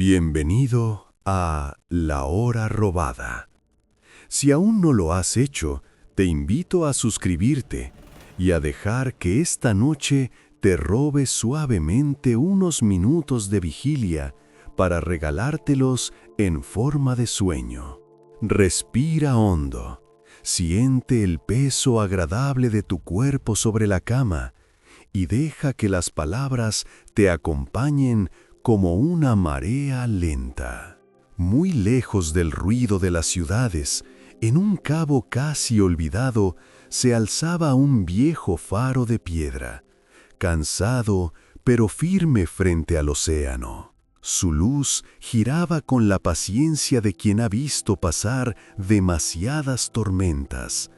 Bienvenido a La Hora Robada. Si aún no lo has hecho, te invito a suscribirte y a dejar que esta noche te robe suavemente unos minutos de vigilia para regalártelos en forma de sueño. Respira hondo, siente el peso agradable de tu cuerpo sobre la cama y deja que las palabras te acompañen como una marea lenta. Muy lejos del ruido de las ciudades, en un cabo casi olvidado, se alzaba un viejo faro de piedra, cansado pero firme frente al océano. Su luz giraba con la paciencia de quien ha visto pasar demasiadas tormentas,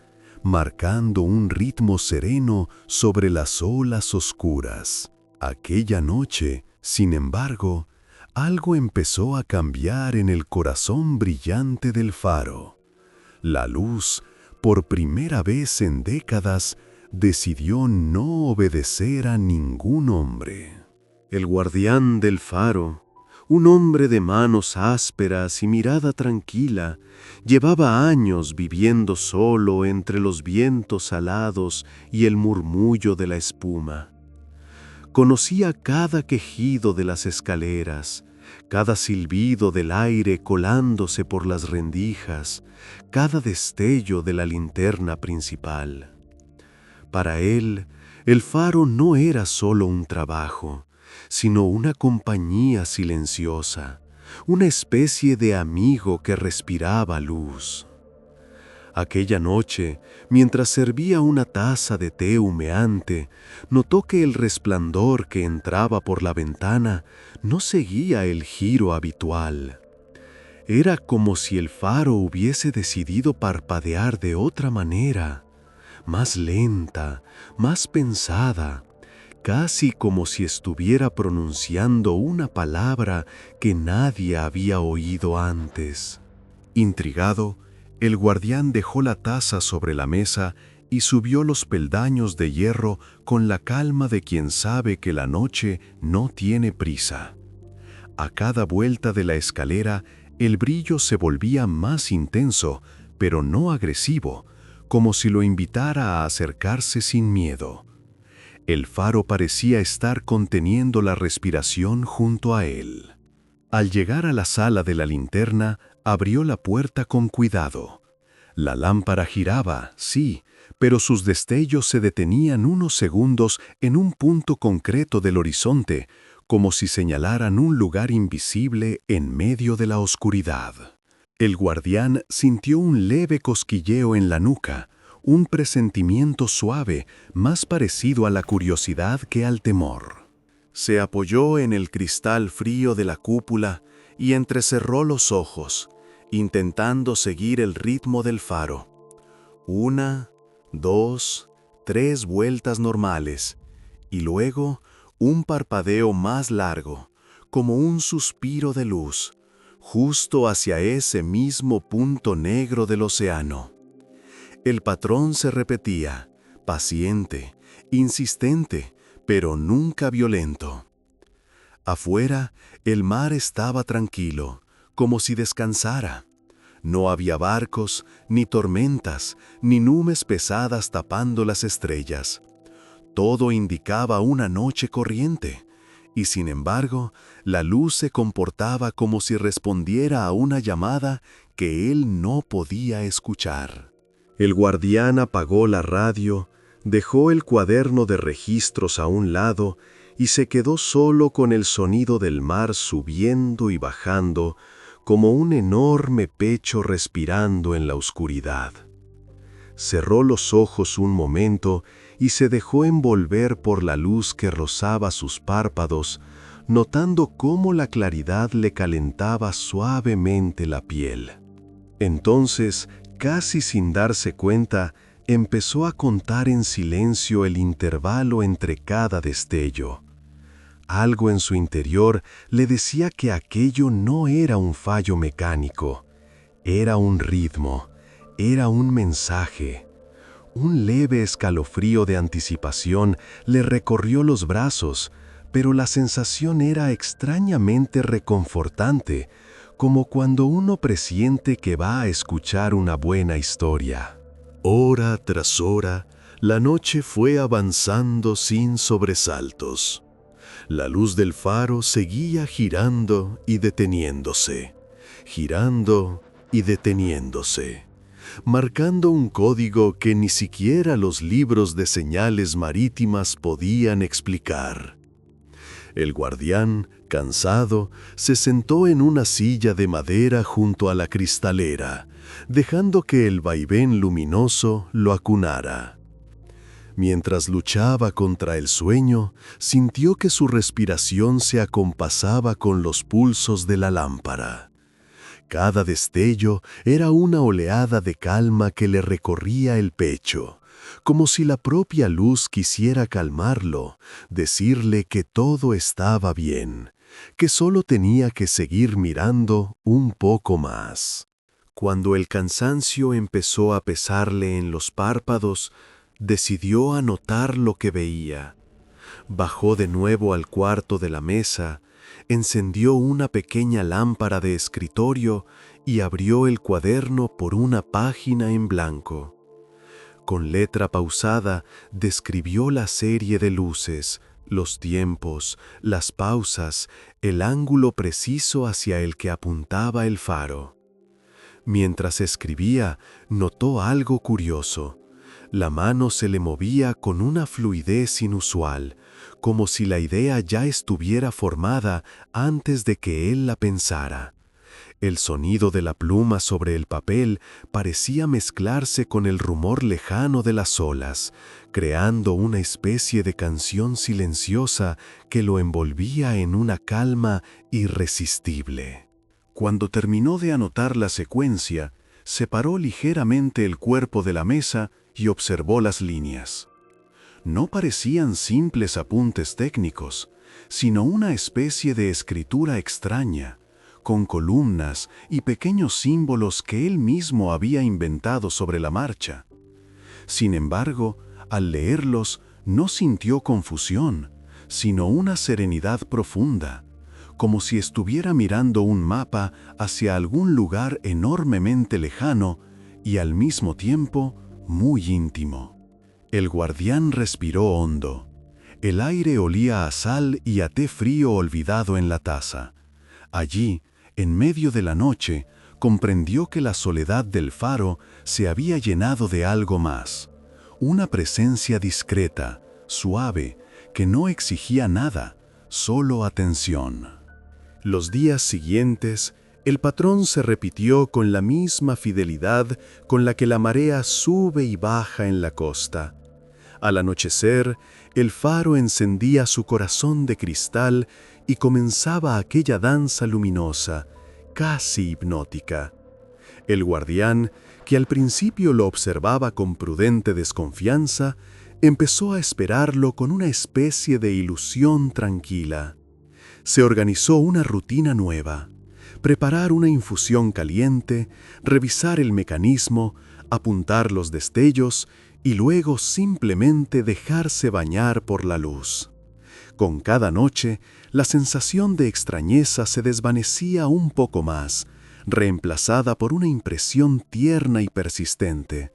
marcando un ritmo sereno sobre las olas oscuras. Aquella noche, sin embargo, algo empezó a cambiar en el corazón brillante del faro. La luz, por primera vez en décadas, decidió no obedecer a ningún hombre. El guardián del faro, un hombre de manos ásperas y mirada tranquila, llevaba años viviendo solo entre los vientos alados y el murmullo de la espuma. Conocía cada quejido de las escaleras, cada silbido del aire colándose por las rendijas, cada destello de la linterna principal. Para él, el faro no era solo un trabajo, sino una compañía silenciosa, una especie de amigo que respiraba luz. Aquella noche, mientras servía una taza de té humeante, notó que el resplandor que entraba por la ventana no seguía el giro habitual. Era como si el faro hubiese decidido parpadear de otra manera, más lenta, más pensada, casi como si estuviera pronunciando una palabra que nadie había oído antes. Intrigado, el guardián dejó la taza sobre la mesa y subió los peldaños de hierro con la calma de quien sabe que la noche no tiene prisa. A cada vuelta de la escalera, el brillo se volvía más intenso, pero no agresivo, como si lo invitara a acercarse sin miedo. El faro parecía estar conteniendo la respiración junto a él. Al llegar a la sala de la linterna, abrió la puerta con cuidado. La lámpara giraba, sí, pero sus destellos se detenían unos segundos en un punto concreto del horizonte, como si señalaran un lugar invisible en medio de la oscuridad. El guardián sintió un leve cosquilleo en la nuca, un presentimiento suave, más parecido a la curiosidad que al temor. Se apoyó en el cristal frío de la cúpula y entrecerró los ojos, intentando seguir el ritmo del faro. 1, 2, 3 vueltas normales, y luego un parpadeo más largo, como un suspiro de luz, justo hacia ese mismo punto negro del océano. El patrón se repetía, paciente, insistente, pero nunca violento. Afuera, el mar estaba tranquilo, como si descansara. No había barcos, ni tormentas, ni nubes pesadas tapando las estrellas. Todo indicaba una noche corriente, y sin embargo, la luz se comportaba como si respondiera a una llamada que él no podía escuchar. El guardián apagó la radio, dejó el cuaderno de registros a un lado y se quedó solo con el sonido del mar subiendo y bajando, como un enorme pecho respirando en la oscuridad. Cerró los ojos un momento y se dejó envolver por la luz que rozaba sus párpados, notando cómo la claridad le calentaba suavemente la piel. Entonces, casi sin darse cuenta, empezó a contar en silencio el intervalo entre cada destello. Algo en su interior le decía que aquello no era un fallo mecánico, era un ritmo, era un mensaje. Un leve escalofrío de anticipación le recorrió los brazos, pero la sensación era extrañamente reconfortante, como cuando uno presiente que va a escuchar una buena historia. Hora tras hora, la noche fue avanzando sin sobresaltos. La luz del faro seguía girando y deteniéndose, marcando un código que ni siquiera los libros de señales marítimas podían explicar. El guardián, cansado, se sentó en una silla de madera junto a la cristalera, dejando que el vaivén luminoso lo acunara. Mientras luchaba contra el sueño, sintió que su respiración se acompasaba con los pulsos de la lámpara. Cada destello era una oleada de calma que le recorría el pecho, como si la propia luz quisiera calmarlo, decirle que todo estaba bien, que solo tenía que seguir mirando un poco más. Cuando el cansancio empezó a pesarle en los párpados, decidió anotar lo que veía. Bajó de nuevo al cuarto de la mesa, encendió una pequeña lámpara de escritorio y abrió el cuaderno por una página en blanco. Con letra pausada, describió la serie de luces, los tiempos, las pausas, el ángulo preciso hacia el que apuntaba el faro. Mientras escribía, notó algo curioso. La mano se le movía con una fluidez inusual, como si la idea ya estuviera formada antes de que él la pensara. El sonido de la pluma sobre el papel parecía mezclarse con el rumor lejano de las olas, creando una especie de canción silenciosa que lo envolvía en una calma irresistible. Cuando terminó de anotar la secuencia, separó ligeramente el cuerpo de la mesa y observó las líneas. No parecían simples apuntes técnicos, sino una especie de escritura extraña, con columnas y pequeños símbolos que él mismo había inventado sobre la marcha. Sin embargo, al leerlos, no sintió confusión, sino una serenidad profunda, como si estuviera mirando un mapa hacia algún lugar enormemente lejano y al mismo tiempo muy íntimo. El guardián respiró hondo. El aire olía a sal y a té frío olvidado en la taza. Allí, en medio de la noche, comprendió que la soledad del faro se había llenado de algo más. Una presencia discreta, suave, que no exigía nada, solo atención. Los días siguientes, el patrón se repitió con la misma fidelidad con la que la marea sube y baja en la costa. Al anochecer, el faro encendía su corazón de cristal y comenzaba aquella danza luminosa, casi hipnótica. El guardián, que al principio lo observaba con prudente desconfianza, empezó a esperarlo con una especie de ilusión tranquila. Se organizó una rutina nueva: preparar una infusión caliente, revisar el mecanismo, apuntar los destellos y luego simplemente dejarse bañar por la luz. Con cada noche, la sensación de extrañeza se desvanecía un poco más, reemplazada por una impresión tierna y persistente,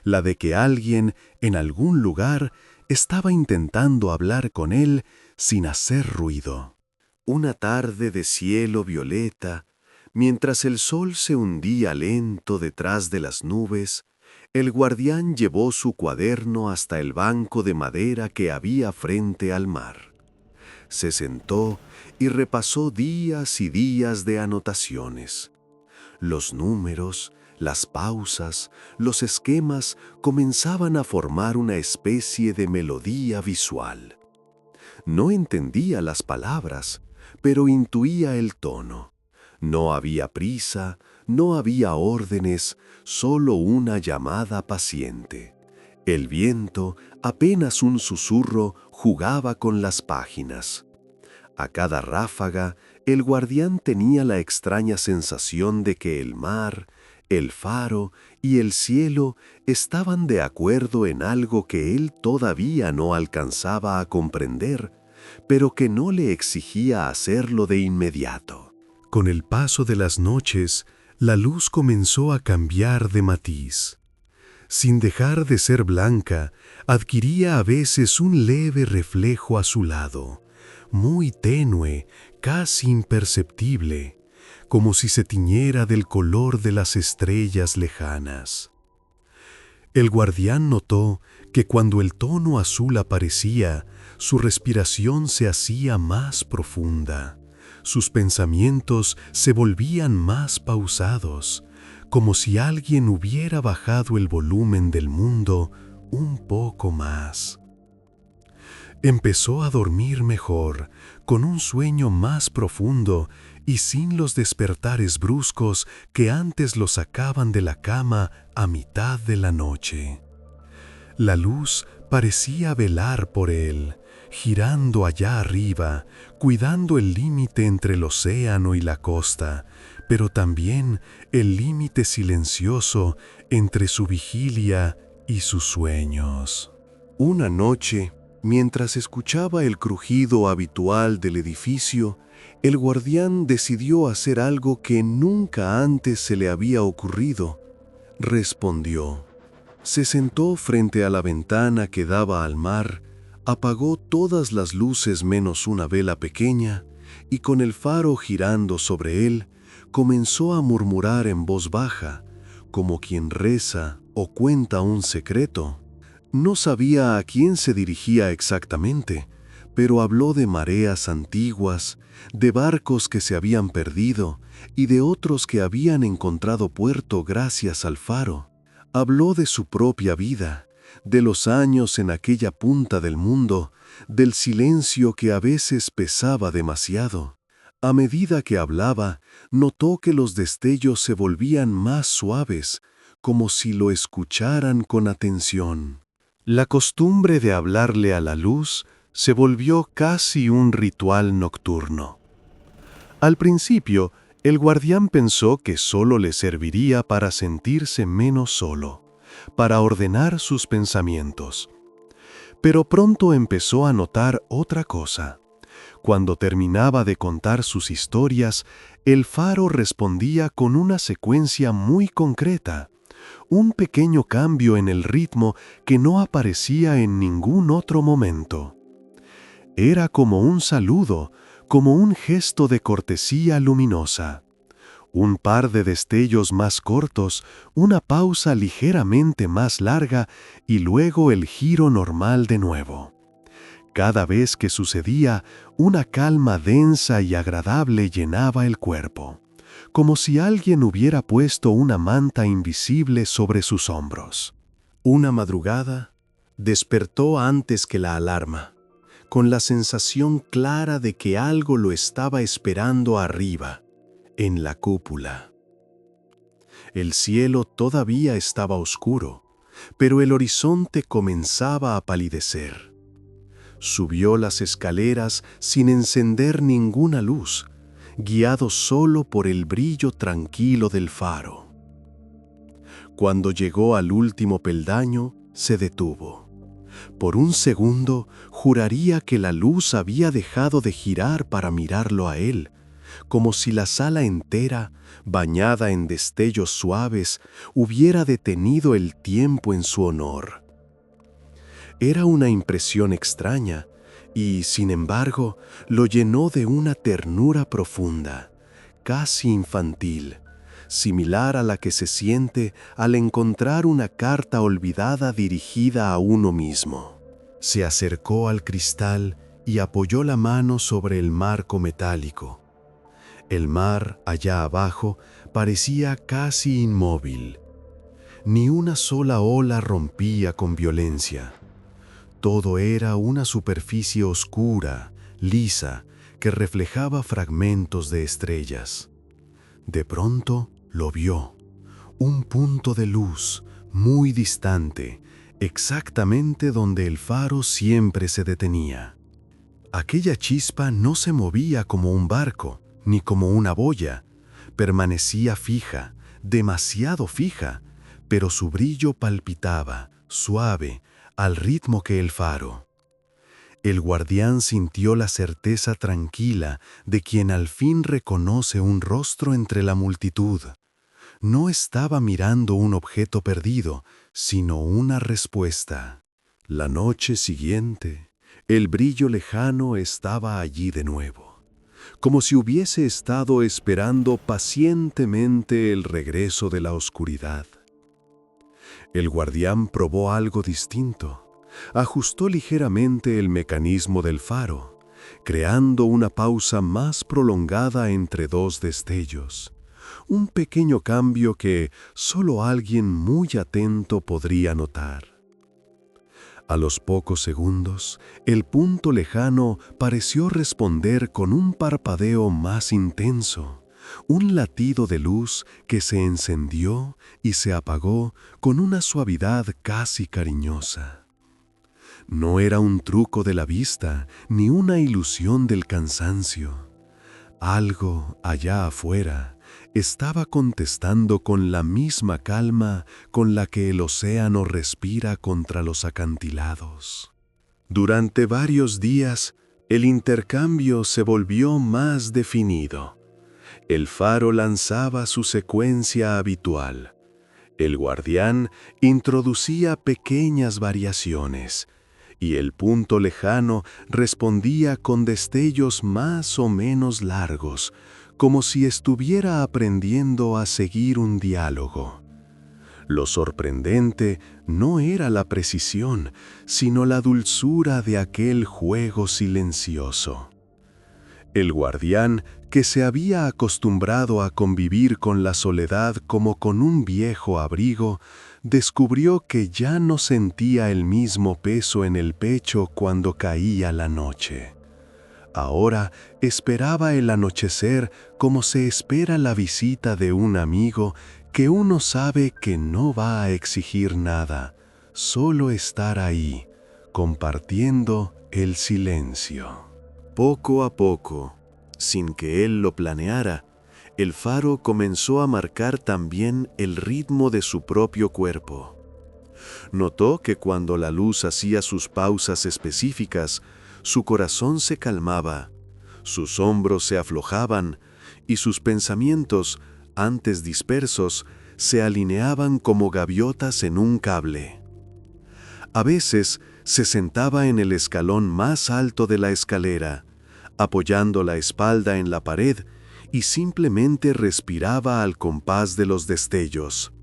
la de que alguien, en algún lugar, estaba intentando hablar con él sin hacer ruido. Una tarde de cielo violeta, mientras el sol se hundía lento detrás de las nubes, el guardián llevó su cuaderno hasta el banco de madera que había frente al mar. Se sentó y repasó días y días de anotaciones. Los números, las pausas, los esquemas comenzaban a formar una especie de melodía visual. No entendía las palabras, pero intuía el tono. No había prisa, no había órdenes, solo una llamada paciente. El viento, apenas un susurro, jugaba con las páginas. A cada ráfaga, el guardián tenía la extraña sensación de que el mar, el faro y el cielo estaban de acuerdo en algo que él todavía no alcanzaba a comprender, pero que no le exigía hacerlo de inmediato. Con el paso de las noches, la luz comenzó a cambiar de matiz. Sin dejar de ser blanca, adquiría a veces un leve reflejo azulado, muy tenue, casi imperceptible, como si se tiñera del color de las estrellas lejanas. El guardián notó que cuando el tono azul aparecía, su respiración se hacía más profunda, sus pensamientos se volvían más pausados, como si alguien hubiera bajado el volumen del mundo un poco más. Empezó a dormir mejor, con un sueño más profundo y sin los despertares bruscos que antes lo sacaban de la cama a mitad de la noche. La luz parecía velar por él, girando allá arriba, cuidando el límite entre el océano y la costa, pero también el límite silencioso entre su vigilia y sus sueños. Una noche, mientras escuchaba el crujido habitual del edificio, el guardián decidió hacer algo que nunca antes se le había ocurrido. Respondió. Se sentó frente a la ventana que daba al mar, apagó todas las luces menos una vela pequeña, y con el faro girando sobre él, comenzó a murmurar en voz baja, como quien reza o cuenta un secreto. No sabía a quién se dirigía exactamente, pero habló de mareas antiguas, de barcos que se habían perdido y de otros que habían encontrado puerto gracias al faro. Habló de su propia vida, de los años en aquella punta del mundo, del silencio que a veces pesaba demasiado. A medida que hablaba, notó que los destellos se volvían más suaves, como si lo escucharan con atención. La costumbre de hablarle a la luz se volvió casi un ritual nocturno. Al principio, el guardián pensó que solo le serviría para sentirse menos solo, para ordenar sus pensamientos. Pero pronto empezó a notar otra cosa. Cuando terminaba de contar sus historias, el faro respondía con una secuencia muy concreta, un pequeño cambio en el ritmo que no aparecía en ningún otro momento. Era como un saludo, como un gesto de cortesía luminosa. Un par de destellos más cortos, una pausa ligeramente más larga y luego el giro normal de nuevo. Cada vez que sucedía, una calma densa y agradable llenaba el cuerpo, como si alguien hubiera puesto una manta invisible sobre sus hombros. Una madrugada, despertó antes que la alarma, con la sensación clara de que algo lo estaba esperando arriba, en la cúpula. El cielo todavía estaba oscuro, pero el horizonte comenzaba a palidecer. Subió las escaleras sin encender ninguna luz, guiado solo por el brillo tranquilo del faro. Cuando llegó al último peldaño, se detuvo. Por un segundo, juraría que la luz había dejado de girar para mirarlo a él, como si la sala entera, bañada en destellos suaves, hubiera detenido el tiempo en su honor. Era una impresión extraña y, sin embargo, lo llenó de una ternura profunda, casi infantil, similar a la que se siente al encontrar una carta olvidada dirigida a uno mismo. Se acercó al cristal y apoyó la mano sobre el marco metálico. El mar, allá abajo, parecía casi inmóvil. Ni una sola ola rompía con violencia. Todo era una superficie oscura, lisa, que reflejaba fragmentos de estrellas. De pronto lo vio, un punto de luz, muy distante, exactamente donde el faro siempre se detenía. Aquella chispa no se movía como un barco, ni como una boya. Permanecía fija, demasiado fija, pero su brillo palpitaba, suave, al ritmo que el faro. El guardián sintió la certeza tranquila de quien al fin reconoce un rostro entre la multitud. No estaba mirando un objeto perdido, sino una respuesta. La noche siguiente, el brillo lejano estaba allí de nuevo, como si hubiese estado esperando pacientemente el regreso de la oscuridad. El guardián probó algo distinto. Ajustó ligeramente el mecanismo del faro, creando una pausa más prolongada entre dos destellos. Un pequeño cambio que solo alguien muy atento podría notar. A los pocos segundos, el punto lejano pareció responder con un parpadeo más intenso, un latido de luz que se encendió y se apagó con una suavidad casi cariñosa. No era un truco de la vista, ni una ilusión del cansancio. Algo allá afuera estaba contestando con la misma calma con la que el océano respira contra los acantilados. Durante varios días, el intercambio se volvió más definido. El faro lanzaba su secuencia habitual. El guardián introducía pequeñas variaciones, y el punto lejano respondía con destellos más o menos largos, como si estuviera aprendiendo a seguir un diálogo. Lo sorprendente no era la precisión, sino la dulzura de aquel juego silencioso. El guardián, que se había acostumbrado a convivir con la soledad como con un viejo abrigo, descubrió que ya no sentía el mismo peso en el pecho cuando caía la noche. Ahora esperaba el anochecer como se espera la visita de un amigo que uno sabe que no va a exigir nada, solo estar ahí, compartiendo el silencio. Poco a poco, sin que él lo planeara, el faro comenzó a marcar también el ritmo de su propio cuerpo. Notó que cuando la luz hacía sus pausas específicas, su corazón se calmaba, sus hombros se aflojaban y sus pensamientos, antes dispersos, se alineaban como gaviotas en un cable. A veces se sentaba en el escalón más alto de la escalera, apoyando la espalda en la pared y simplemente respiraba al compás de los destellos.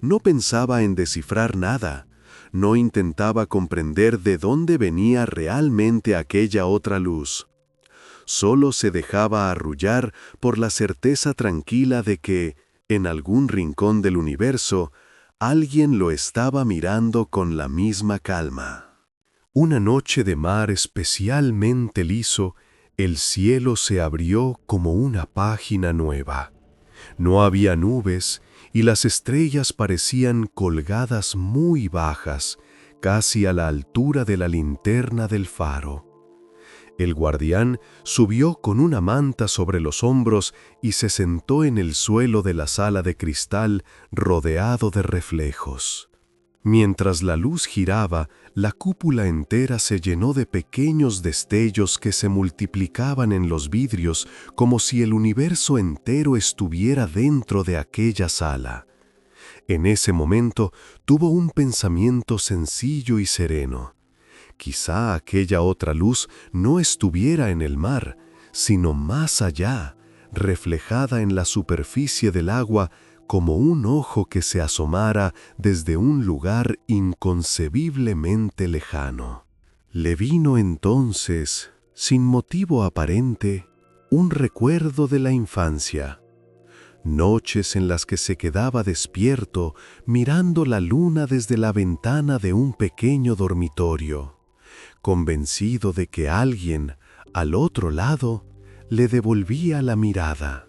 No pensaba en descifrar nada, no intentaba comprender de dónde venía realmente aquella otra luz. Solo se dejaba arrullar por la certeza tranquila de que, en algún rincón del universo, alguien lo estaba mirando con la misma calma. Una noche de mar especialmente liso, el cielo se abrió como una página nueva. No había nubes y las estrellas parecían colgadas muy bajas, casi a la altura de la linterna del faro. El guardián subió con una manta sobre los hombros y se sentó en el suelo de la sala de cristal rodeado de reflejos. Mientras la luz giraba, la cúpula entera se llenó de pequeños destellos que se multiplicaban en los vidrios como si el universo entero estuviera dentro de aquella sala. En ese momento tuvo un pensamiento sencillo y sereno. Quizá aquella otra luz no estuviera en el mar, sino más allá, reflejada en la superficie del agua como un ojo que se asomara desde un lugar inconcebiblemente lejano. Le vino entonces, sin motivo aparente, un recuerdo de la infancia. Noches en las que se quedaba despierto mirando la luna desde la ventana de un pequeño dormitorio, convencido de que alguien, al otro lado, le devolvía la mirada.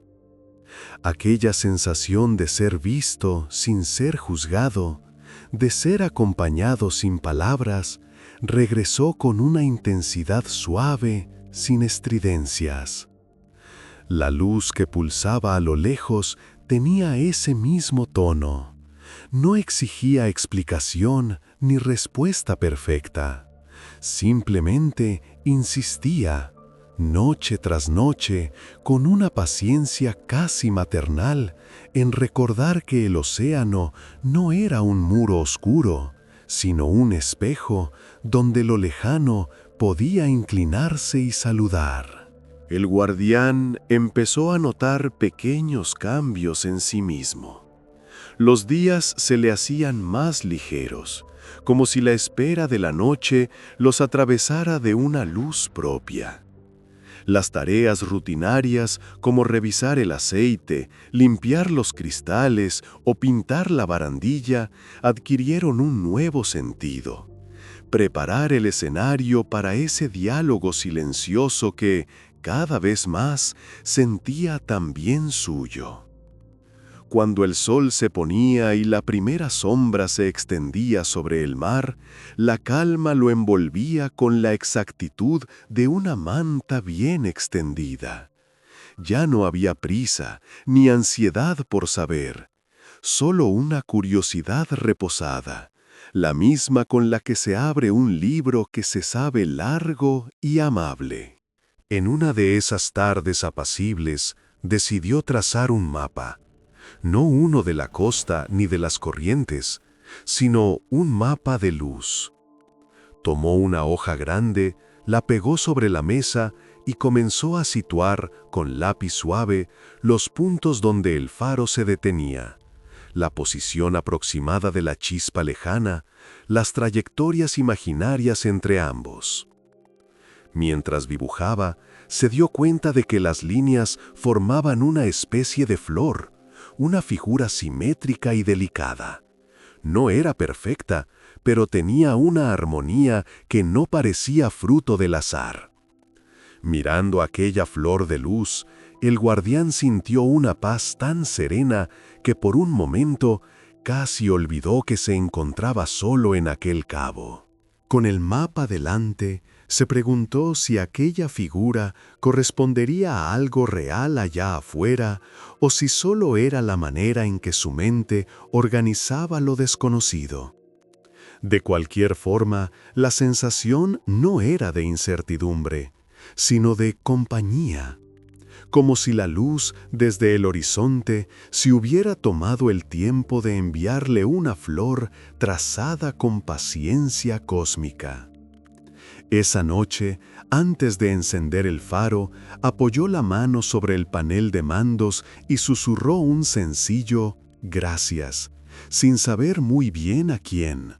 Aquella sensación de ser visto sin ser juzgado, de ser acompañado sin palabras, regresó con una intensidad suave, sin estridencias. La luz que pulsaba a lo lejos tenía ese mismo tono. No exigía explicación ni respuesta perfecta. Simplemente insistía, noche tras noche, con una paciencia casi maternal, en recordar que el océano no era un muro oscuro, sino un espejo donde lo lejano podía inclinarse y saludar. El guardián empezó a notar pequeños cambios en sí mismo. Los días se le hacían más ligeros, como si la espera de la noche los atravesara de una luz propia. Las tareas rutinarias, como revisar el aceite, limpiar los cristales o pintar la barandilla, adquirieron un nuevo sentido. Preparar el escenario para ese diálogo silencioso que, cada vez más, sentía también suyo. Cuando el sol se ponía y la primera sombra se extendía sobre el mar, la calma lo envolvía con la exactitud de una manta bien extendida. Ya no había prisa, ni ansiedad por saber, solo una curiosidad reposada, la misma con la que se abre un libro que se sabe largo y amable. En una de esas tardes apacibles, decidió trazar un mapa. No uno de la costa ni de las corrientes, sino un mapa de luz. Tomó una hoja grande, la pegó sobre la mesa y comenzó a situar, con lápiz suave, los puntos donde el faro se detenía, la posición aproximada de la chispa lejana, las trayectorias imaginarias entre ambos. Mientras dibujaba, se dio cuenta de que las líneas formaban una especie de flor, una figura simétrica y delicada. No era perfecta, pero tenía una armonía que no parecía fruto del azar. Mirando aquella flor de luz, el guardián sintió una paz tan serena que por un momento casi olvidó que se encontraba solo en aquel cabo. Con el mapa delante, se preguntó si aquella figura correspondería a algo real allá afuera o si solo era la manera en que su mente organizaba lo desconocido. De cualquier forma, la sensación no era de incertidumbre, sino de compañía, como si la luz desde el horizonte se hubiera tomado el tiempo de enviarle una flor trazada con paciencia cósmica. Esa noche, antes de encender el faro, apoyó la mano sobre el panel de mandos y susurró un sencillo «gracias», sin saber muy bien a quién.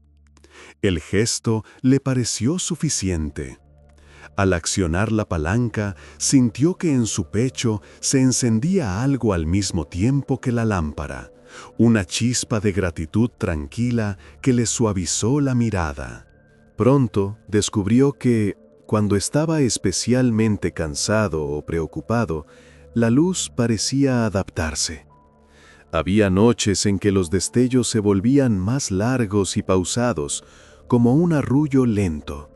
El gesto le pareció suficiente. Al accionar la palanca, sintió que en su pecho se encendía algo al mismo tiempo que la lámpara, una chispa de gratitud tranquila que le suavizó la mirada. Pronto descubrió que, cuando estaba especialmente cansado o preocupado, la luz parecía adaptarse. Había noches en que los destellos se volvían más largos y pausados, como un arrullo lento.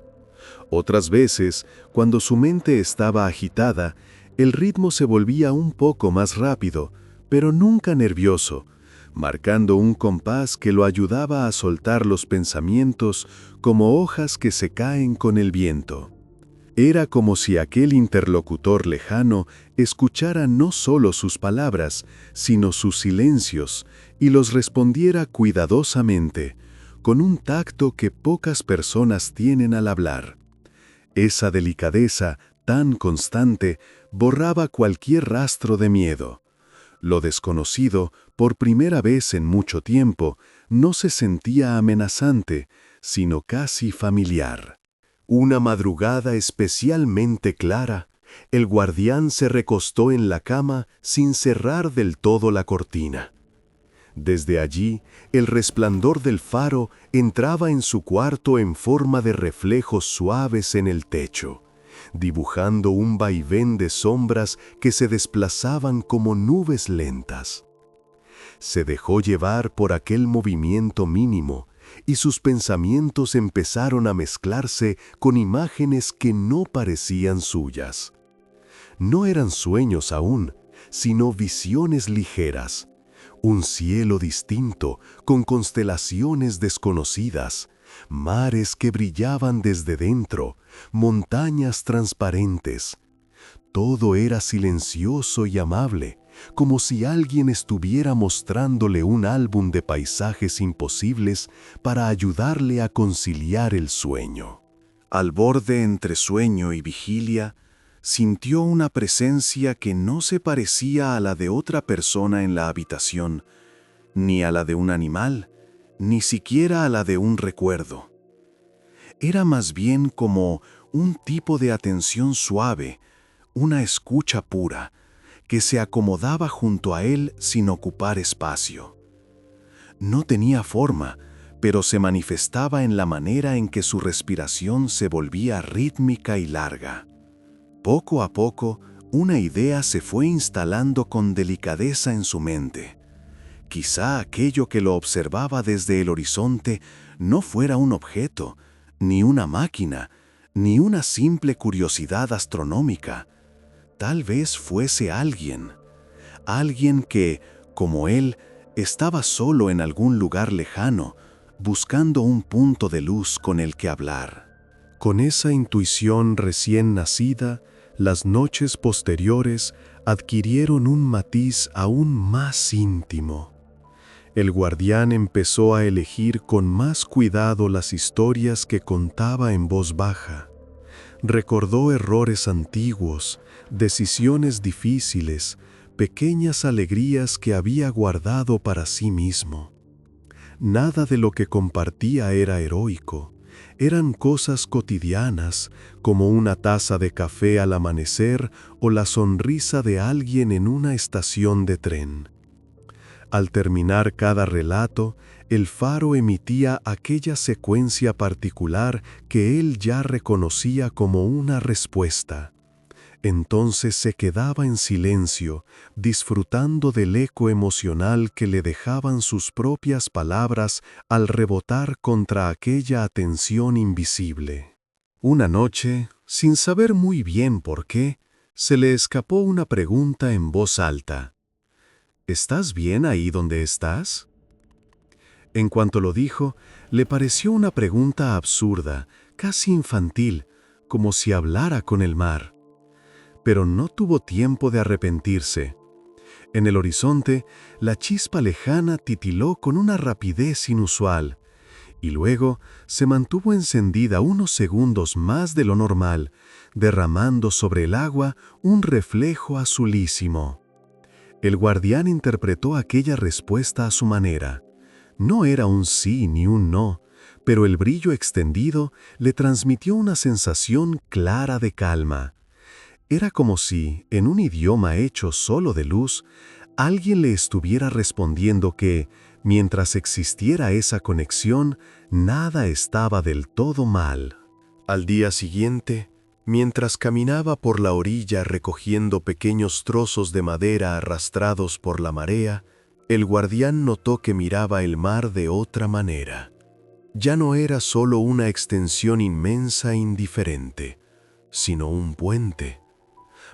Otras veces, cuando su mente estaba agitada, el ritmo se volvía un poco más rápido, pero nunca nervioso, marcando un compás que lo ayudaba a soltar los pensamientos como hojas que se caen con el viento. Era como si aquel interlocutor lejano escuchara no solo sus palabras, sino sus silencios, y los respondiera cuidadosamente, con un tacto que pocas personas tienen al hablar. Esa delicadeza, tan constante, borraba cualquier rastro de miedo. Lo desconocido, por primera vez en mucho tiempo, no se sentía amenazante, sino casi familiar. Una madrugada especialmente clara, el guardián se recostó en la cama sin cerrar del todo la cortina. Desde allí, el resplandor del faro entraba en su cuarto en forma de reflejos suaves en el techo, dibujando un vaivén de sombras que se desplazaban como nubes lentas. Se dejó llevar por aquel movimiento mínimo, y sus pensamientos empezaron a mezclarse con imágenes que no parecían suyas. No eran sueños aún, sino visiones ligeras, Un cielo distinto, con constelaciones desconocidas, mares que brillaban desde dentro, montañas transparentes. Todo era silencioso y amable, como si alguien estuviera mostrándole un álbum de paisajes imposibles para ayudarle a conciliar el sueño. Al borde entre sueño y vigilia, sintió una presencia que no se parecía a la de otra persona en la habitación, ni a la de un animal, ni siquiera a la de un recuerdo. Era más bien como un tipo de atención suave, una escucha pura, que se acomodaba junto a él sin ocupar espacio. No tenía forma, pero se manifestaba en la manera en que su respiración se volvía rítmica y larga. Poco a poco, una idea se fue instalando con delicadeza en su mente. Quizá aquello que lo observaba desde el horizonte no fuera un objeto, ni una máquina, ni una simple curiosidad astronómica. Tal vez fuese alguien que, como él, estaba solo en algún lugar lejano, buscando un punto de luz con el que hablar. Con esa intuición recién nacida, las noches posteriores adquirieron un matiz aún más íntimo. El guardián empezó a elegir con más cuidado las historias que contaba en voz baja. Recordó errores antiguos, decisiones difíciles, pequeñas alegrías que había guardado para sí mismo. Nada de lo que compartía era heroico. Eran cosas cotidianas, como una taza de café al amanecer o la sonrisa de alguien en una estación de tren. Al terminar cada relato, el faro emitía aquella secuencia particular que él ya reconocía como una respuesta. Entonces se quedaba en silencio, disfrutando del eco emocional que le dejaban sus propias palabras al rebotar contra aquella atención invisible. Una noche, sin saber muy bien por qué, se le escapó una pregunta en voz alta. ¿Estás bien ahí donde estás? En cuanto lo dijo, le pareció una pregunta absurda, casi infantil, como si hablara con el mar. Pero no tuvo tiempo de arrepentirse. En el horizonte, la chispa lejana titiló con una rapidez inusual, y luego se mantuvo encendida unos segundos más de lo normal, derramando sobre el agua un reflejo azulísimo. El guardián interpretó aquella respuesta a su manera. No era un sí ni un no, pero el brillo extendido le transmitió una sensación clara de calma. Era como si, en un idioma hecho solo de luz, alguien le estuviera respondiendo que, mientras existiera esa conexión, nada estaba del todo mal. Al día siguiente, mientras caminaba por la orilla recogiendo pequeños trozos de madera arrastrados por la marea, el guardián notó que miraba el mar de otra manera. Ya no era solo una extensión inmensa e indiferente, sino un puente.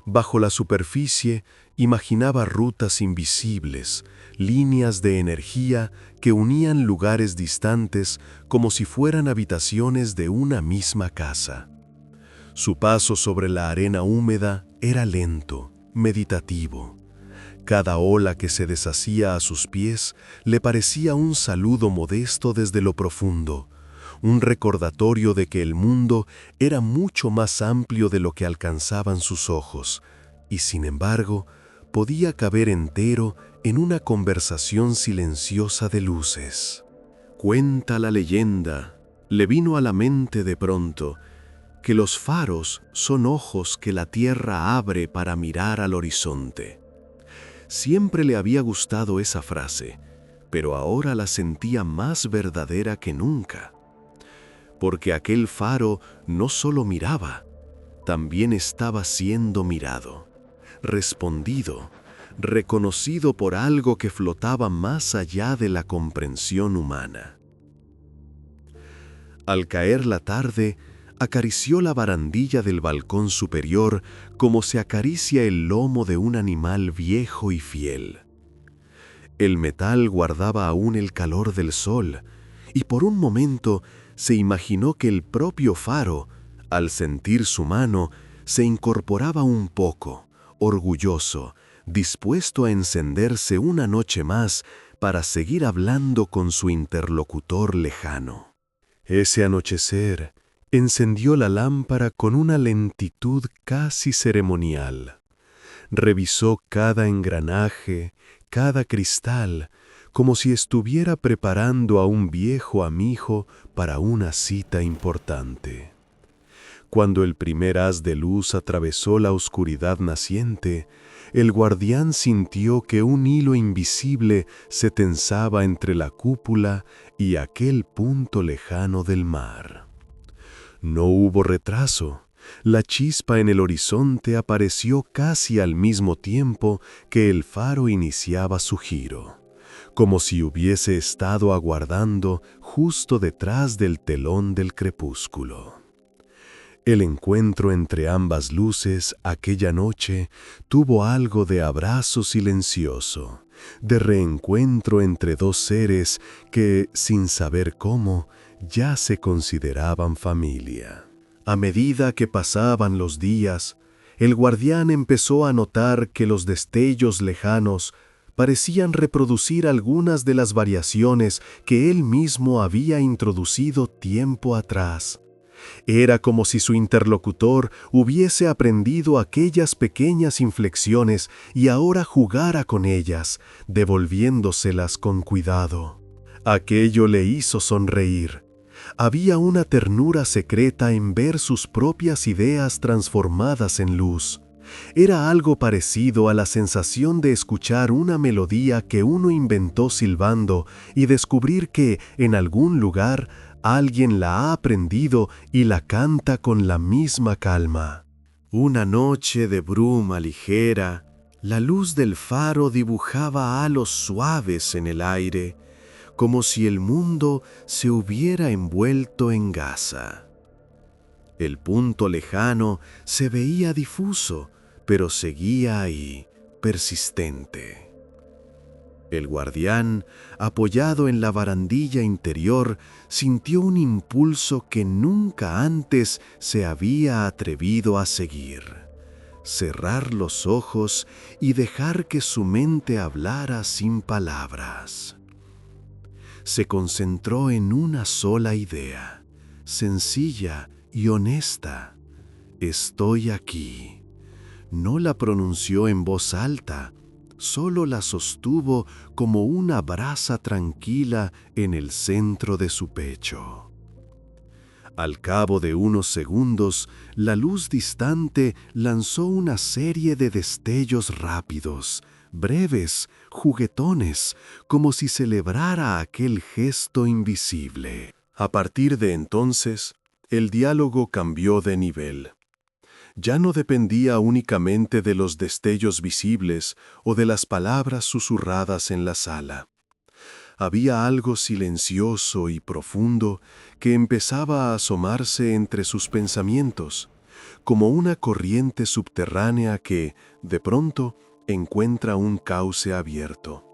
Bajo la superficie, imaginaba rutas invisibles, líneas de energía que unían lugares distantes como si fueran habitaciones de una misma casa. Su paso sobre la arena húmeda era lento, meditativo. Cada ola que se deshacía a sus pies le parecía un saludo modesto desde lo profundo, un recordatorio de que el mundo era mucho más amplio de lo que alcanzaban sus ojos, y sin embargo, podía caber entero en una conversación silenciosa de luces. Cuenta la leyenda, le vino a la mente de pronto, que los faros son ojos que la tierra abre para mirar al horizonte. Siempre le había gustado esa frase, pero ahora la sentía más verdadera que nunca. Porque aquel faro no solo miraba, también estaba siendo mirado, respondido, reconocido por algo que flotaba más allá de la comprensión humana. Al caer la tarde, acarició la barandilla del balcón superior como se acaricia el lomo de un animal viejo y fiel. El metal guardaba aún el calor del sol, y por un momento se imaginó que el propio faro, al sentir su mano, se incorporaba un poco, orgulloso, dispuesto a encenderse una noche más para seguir hablando con su interlocutor lejano. Ese anochecer encendió la lámpara con una lentitud casi ceremonial. Revisó cada engranaje, cada cristal, como si estuviera preparando a un viejo amigo para una cita importante. Cuando el primer haz de luz atravesó la oscuridad naciente, el guardián sintió que un hilo invisible se tensaba entre la cúpula y aquel punto lejano del mar. No hubo retraso. La chispa en el horizonte apareció casi al mismo tiempo que el faro iniciaba su giro, como si hubiese estado aguardando justo detrás del telón del crepúsculo. El encuentro entre ambas luces aquella noche tuvo algo de abrazo silencioso, de reencuentro entre dos seres que, sin saber cómo, ya se consideraban familia. A medida que pasaban los días, el guardián empezó a notar que los destellos lejanos parecían reproducir algunas de las variaciones que él mismo había introducido tiempo atrás. Era como si su interlocutor hubiese aprendido aquellas pequeñas inflexiones y ahora jugara con ellas, devolviéndoselas con cuidado. Aquello le hizo sonreír. Había una ternura secreta en ver sus propias ideas transformadas en luz. Era algo parecido a la sensación de escuchar una melodía que uno inventó silbando y descubrir que, en algún lugar, alguien la ha aprendido y la canta con la misma calma. Una noche de bruma ligera, la luz del faro dibujaba halos suaves en el aire, como si el mundo se hubiera envuelto en gasa. El punto lejano se veía difuso, pero seguía ahí, persistente. El guardián, apoyado en la barandilla interior, sintió un impulso que nunca antes se había atrevido a seguir: cerrar los ojos y dejar que su mente hablara sin palabras. Se concentró en una sola idea, sencilla y honesta: estoy aquí. No la pronunció en voz alta, solo la sostuvo como una brasa tranquila en el centro de su pecho. Al cabo de unos segundos, la luz distante lanzó una serie de destellos rápidos, breves, juguetones, como si celebrara aquel gesto invisible. A partir de entonces, el diálogo cambió de nivel. Ya no dependía únicamente de los destellos visibles o de las palabras susurradas en la sala. Había algo silencioso y profundo que empezaba a asomarse entre sus pensamientos, como una corriente subterránea que, de pronto, encuentra un cauce abierto.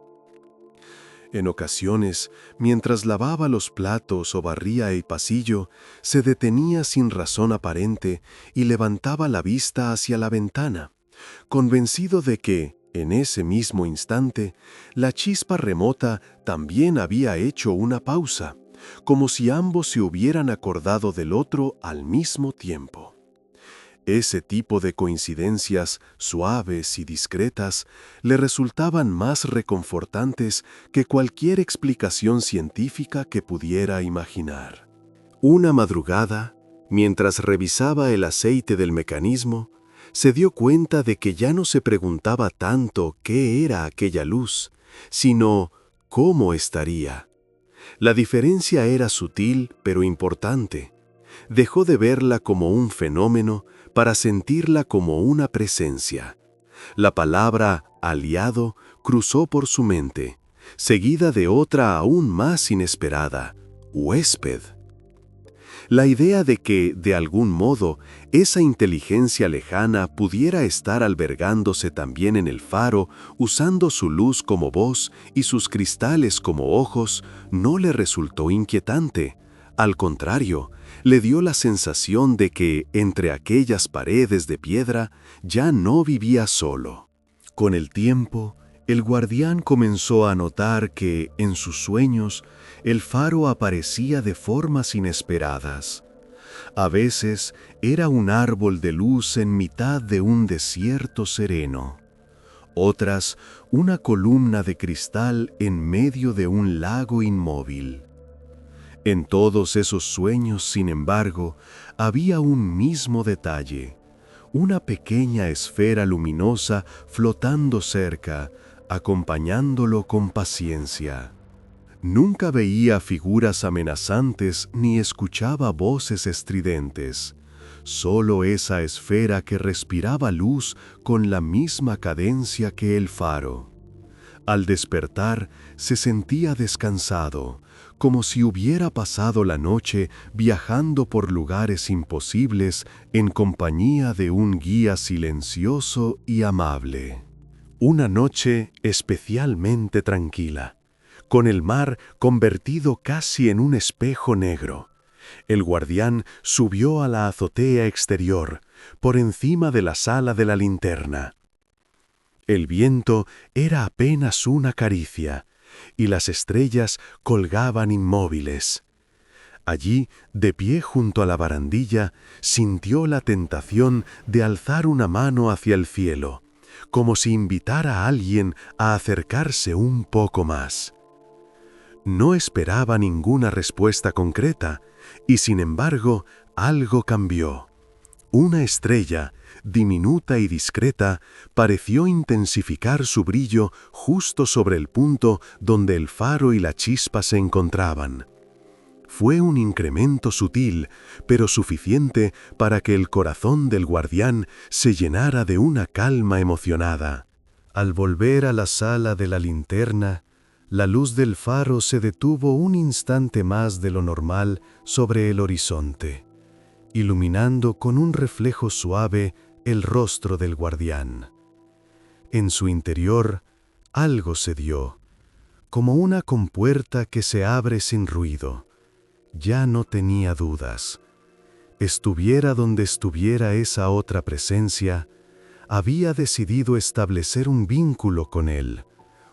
En ocasiones, mientras lavaba los platos o barría el pasillo, se detenía sin razón aparente y levantaba la vista hacia la ventana, convencido de que, en ese mismo instante, la chispa remota también había hecho una pausa, como si ambos se hubieran acordado del otro al mismo tiempo. Ese tipo de coincidencias, suaves y discretas, le resultaban más reconfortantes que cualquier explicación científica que pudiera imaginar. Una madrugada, mientras revisaba el aceite del mecanismo, se dio cuenta de que ya no se preguntaba tanto qué era aquella luz, sino cómo estaría. La diferencia era sutil pero importante. Dejó de verla como un fenómeno para sentirla como una presencia. La palabra aliado cruzó por su mente, seguida de otra aún más inesperada: huésped. La idea de que, de algún modo, esa inteligencia lejana pudiera estar albergándose también en el faro, usando su luz como voz y sus cristales como ojos, no le resultó inquietante. Al contrario, le dio la sensación de que, entre aquellas paredes de piedra, ya no vivía solo. Con el tiempo, el guardián comenzó a notar que, en sus sueños, el faro aparecía de formas inesperadas. A veces era un árbol de luz en mitad de un desierto sereno. Otras, una columna de cristal en medio de un lago inmóvil. En todos esos sueños, sin embargo, había un mismo detalle: una pequeña esfera luminosa flotando cerca, acompañándolo con paciencia. Nunca veía figuras amenazantes ni escuchaba voces estridentes, solo esa esfera que respiraba luz con la misma cadencia que el faro. Al despertar, se sentía descansado, como si hubiera pasado la noche viajando por lugares imposibles en compañía de un guía silencioso y amable. Una noche especialmente tranquila, con el mar convertido casi en un espejo negro. El guardián subió a la azotea exterior, por encima de la sala de la linterna. El viento era apenas una caricia, y las estrellas colgaban inmóviles. Allí, de pie junto a la barandilla, sintió la tentación de alzar una mano hacia el cielo, como si invitara a alguien a acercarse un poco más. No esperaba ninguna respuesta concreta, y sin embargo, algo cambió. Una estrella, diminuta y discreta, pareció intensificar su brillo justo sobre el punto donde el faro y la chispa se encontraban. Fue un incremento sutil, pero suficiente para que el corazón del guardián se llenara de una calma emocionada. Al volver a la sala de la linterna, la luz del faro se detuvo un instante más de lo normal sobre el horizonte, iluminando con un reflejo suave el rostro del guardián. En su interior, algo se dio, como una compuerta que se abre sin ruido. Ya no tenía dudas. Estuviera donde estuviera esa otra presencia, había decidido establecer un vínculo con él,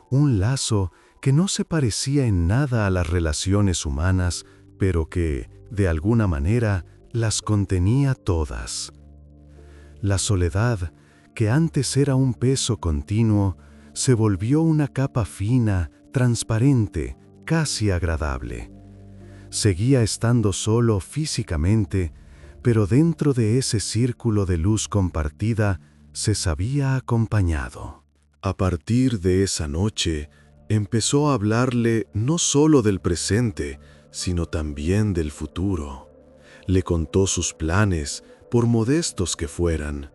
un lazo que no se parecía en nada a las relaciones humanas, pero que, de alguna manera, las contenía todas. La soledad, que antes era un peso continuo, se volvió una capa fina, transparente, casi agradable. Seguía estando solo físicamente, pero dentro de ese círculo de luz compartida se sabía acompañado. A partir de esa noche, empezó a hablarle no solo del presente, sino también del futuro. Le contó sus planes, por modestos que fueran: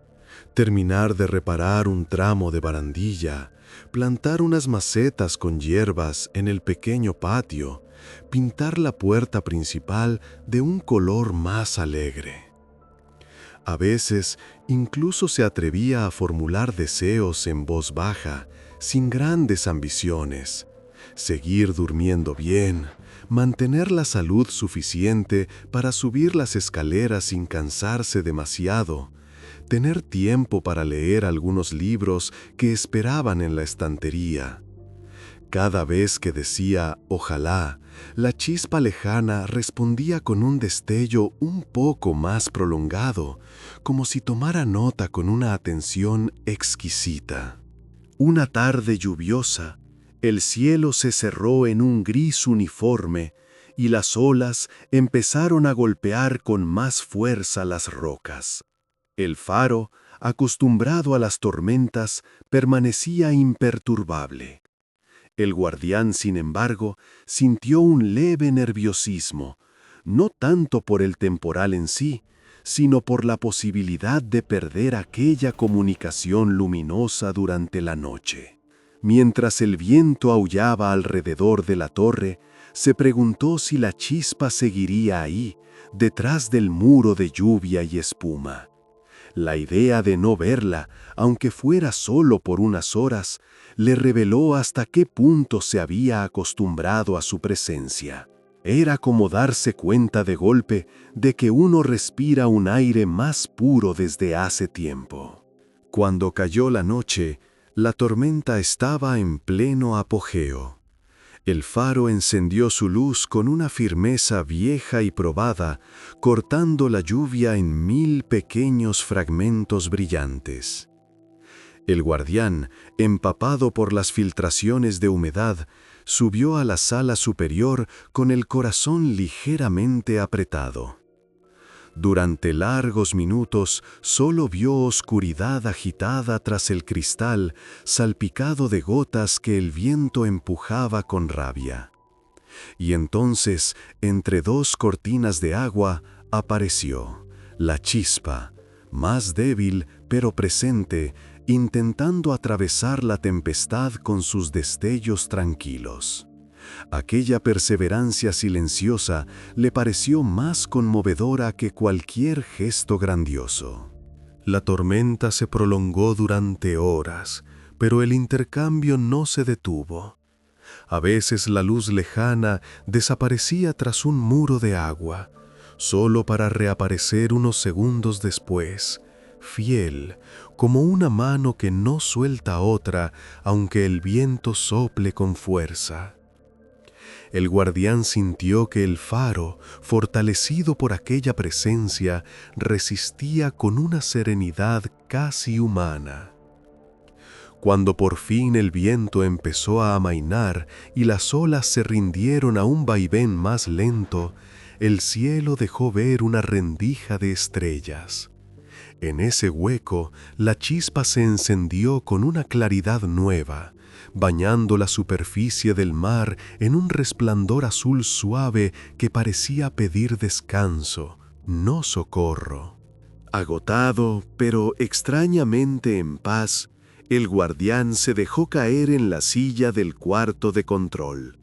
terminar de reparar un tramo de barandilla, plantar unas macetas con hierbas en el pequeño patio, pintar la puerta principal de un color más alegre. A veces, incluso se atrevía a formular deseos en voz baja, sin grandes ambiciones: seguir durmiendo bien, mantener la salud suficiente para subir las escaleras sin cansarse demasiado, tener tiempo para leer algunos libros que esperaban en la estantería. Cada vez que decía «ojalá», la chispa lejana respondía con un destello un poco más prolongado, como si tomara nota con una atención exquisita. Una tarde lluviosa, el cielo se cerró en un gris uniforme y las olas empezaron a golpear con más fuerza las rocas. El faro, acostumbrado a las tormentas, permanecía imperturbable. El guardián, sin embargo, sintió un leve nerviosismo, no tanto por el temporal en sí, sino por la posibilidad de perder aquella comunicación luminosa durante la noche. Mientras el viento aullaba alrededor de la torre, se preguntó si la chispa seguiría ahí, detrás del muro de lluvia y espuma. La idea de no verla, aunque fuera solo por unas horas, le reveló hasta qué punto se había acostumbrado a su presencia. Era como darse cuenta de golpe de que uno respira un aire más puro desde hace tiempo. Cuando cayó la noche, la tormenta estaba en pleno apogeo. El faro encendió su luz con una firmeza vieja y probada, cortando la lluvia en 1000 pequeños fragmentos brillantes. El guardián, empapado por las filtraciones de humedad, subió a la sala superior con el corazón ligeramente apretado. Durante largos minutos solo vio oscuridad agitada tras el cristal, salpicado de gotas que el viento empujaba con rabia. Y entonces, entre dos cortinas de agua, apareció la chispa, más débil pero presente, intentando atravesar la tempestad con sus destellos tranquilos. Aquella perseverancia silenciosa le pareció más conmovedora que cualquier gesto grandioso. La tormenta se prolongó durante horas, pero el intercambio no se detuvo. A veces la luz lejana desaparecía tras un muro de agua, solo para reaparecer unos segundos después, fiel, como una mano que no suelta otra, aunque el viento sople con fuerza. El guardián sintió que el faro, fortalecido por aquella presencia, resistía con una serenidad casi humana. Cuando por fin el viento empezó a amainar y las olas se rindieron a un vaivén más lento, el cielo dejó ver una rendija de estrellas. En ese hueco, la chispa se encendió con una claridad nueva, bañando la superficie del mar en un resplandor azul suave que parecía pedir descanso, no socorro. Agotado, pero extrañamente en paz, el guardián se dejó caer en la silla del cuarto de control.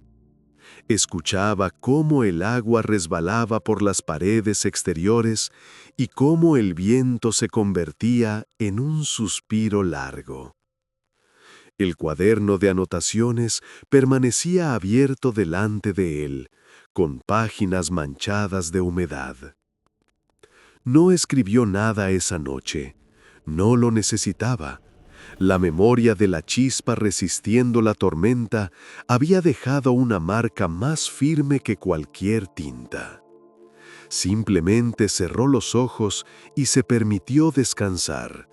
Escuchaba cómo el agua resbalaba por las paredes exteriores y cómo el viento se convertía en un suspiro largo. El cuaderno de anotaciones permanecía abierto delante de él, con páginas manchadas de humedad. No escribió nada esa noche, no lo necesitaba. La memoria de la chispa resistiendo la tormenta había dejado una marca más firme que cualquier tinta. Simplemente cerró los ojos y se permitió descansar,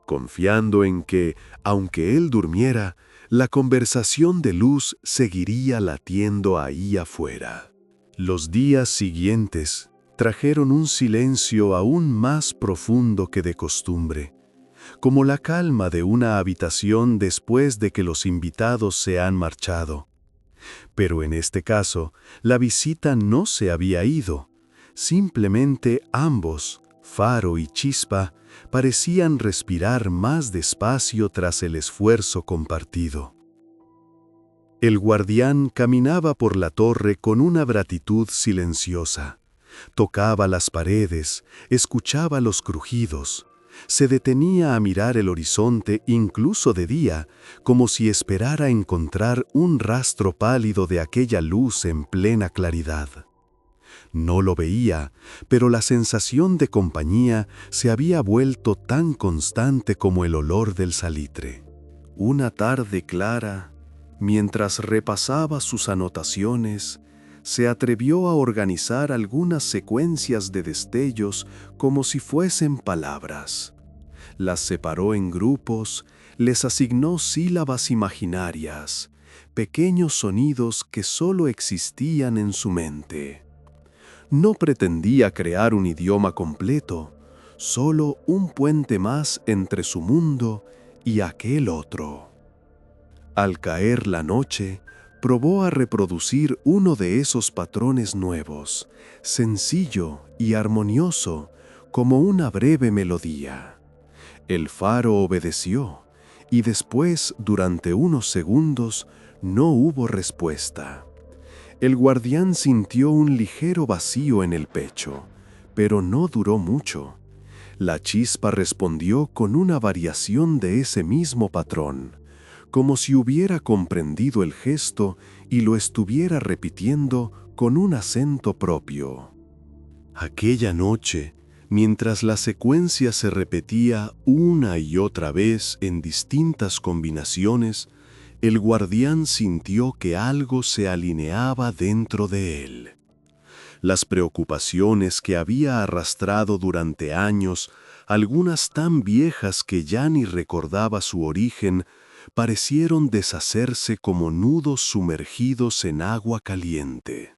confiando en que, aunque él durmiera, la conversación de luz seguiría latiendo ahí afuera. Los días siguientes trajeron un silencio aún más profundo que de costumbre, como la calma de una habitación después de que los invitados se han marchado. Pero en este caso, la visita no se había ido. Simplemente ambos, faro y chispa, parecían respirar más despacio tras el esfuerzo compartido. El guardián caminaba por la torre con una gratitud silenciosa. Tocaba las paredes, escuchaba los crujidos. Se detenía a mirar el horizonte incluso de día, como si esperara encontrar un rastro pálido de aquella luz en plena claridad. No lo veía, pero la sensación de compañía se había vuelto tan constante como el olor del salitre. Una tarde clara, mientras repasaba sus anotaciones, se atrevió a organizar algunas secuencias de destellos como si fuesen palabras. Las separó en grupos, les asignó sílabas imaginarias, pequeños sonidos que solo existían en su mente. No pretendía crear un idioma completo, solo un puente más entre su mundo y aquel otro. Al caer la noche, probó a reproducir uno de esos patrones nuevos, sencillo y armonioso, como una breve melodía. El faro obedeció, y después, durante unos segundos, no hubo respuesta. El guardián sintió un ligero vacío en el pecho, pero no duró mucho. La chispa respondió con una variación de ese mismo patrón, como si hubiera comprendido el gesto y lo estuviera repitiendo con un acento propio. Aquella noche, mientras la secuencia se repetía una y otra vez en distintas combinaciones, el guardián sintió que algo se alineaba dentro de él. Las preocupaciones que había arrastrado durante años, algunas tan viejas que ya ni recordaba su origen, parecieron deshacerse como nudos sumergidos en agua caliente.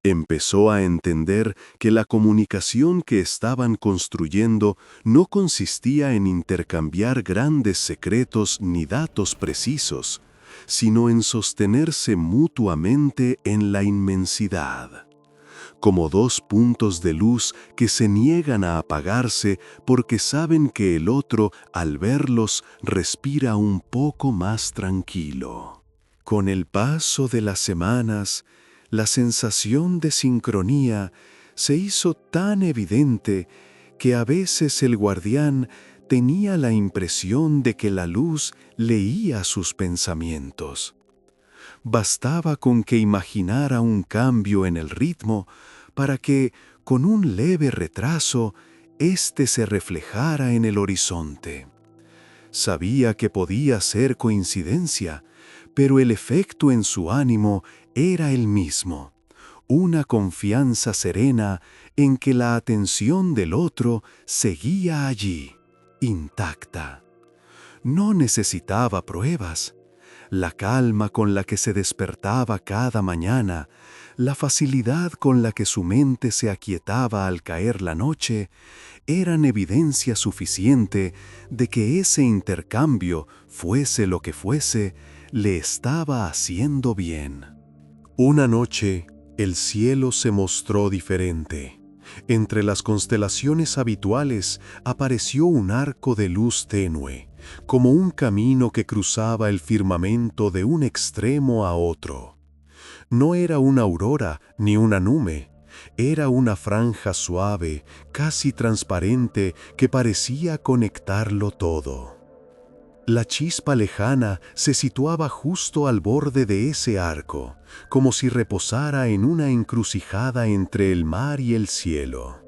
Empezó a entender que la comunicación que estaban construyendo no consistía en intercambiar grandes secretos ni datos precisos, sino en sostenerse mutuamente en la inmensidad, como dos puntos de luz que se niegan a apagarse porque saben que el otro, al verlos, respira un poco más tranquilo. Con el paso de las semanas, la sensación de sincronía se hizo tan evidente que a veces el guardián tenía la impresión de que la luz leía sus pensamientos. Bastaba con que imaginara un cambio en el ritmo para que, con un leve retraso, éste se reflejara en el horizonte. Sabía que podía ser coincidencia, pero el efecto en su ánimo era el mismo, una confianza serena en que la atención del otro seguía allí, intacta. No necesitaba pruebas. La calma con la que se despertaba cada mañana, la facilidad con la que su mente se aquietaba al caer la noche, eran evidencia suficiente de que ese intercambio, fuese lo que fuese, le estaba haciendo bien. Una noche, el cielo se mostró diferente. Entre las constelaciones habituales apareció un arco de luz tenue, como un camino que cruzaba el firmamento de un extremo a otro. No era una aurora ni una nube, era una franja suave, casi transparente, que parecía conectarlo todo. La chispa lejana se situaba justo al borde de ese arco, como si reposara en una encrucijada entre el mar y el cielo.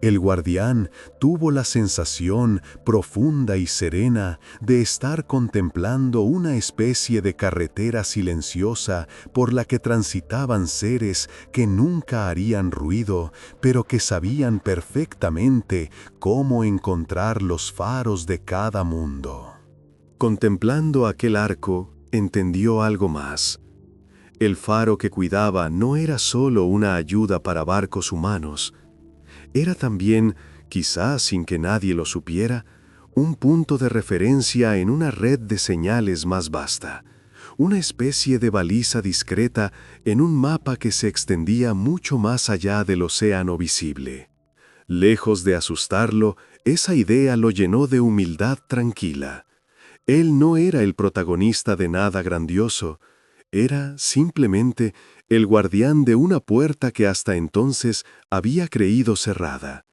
El guardián tuvo la sensación profunda y serena de estar contemplando una especie de carretera silenciosa por la que transitaban seres que nunca harían ruido, pero que sabían perfectamente cómo encontrar los faros de cada mundo. Contemplando aquel arco, entendió algo más. El faro que cuidaba no era solo una ayuda para barcos humanos. Era también, quizás sin que nadie lo supiera, un punto de referencia en una red de señales más vasta, una especie de baliza discreta en un mapa que se extendía mucho más allá del océano visible. Lejos de asustarlo, esa idea lo llenó de humildad tranquila. Él no era el protagonista de nada grandioso, era simplemente el guardián de una puerta que hasta entonces había creído cerrada.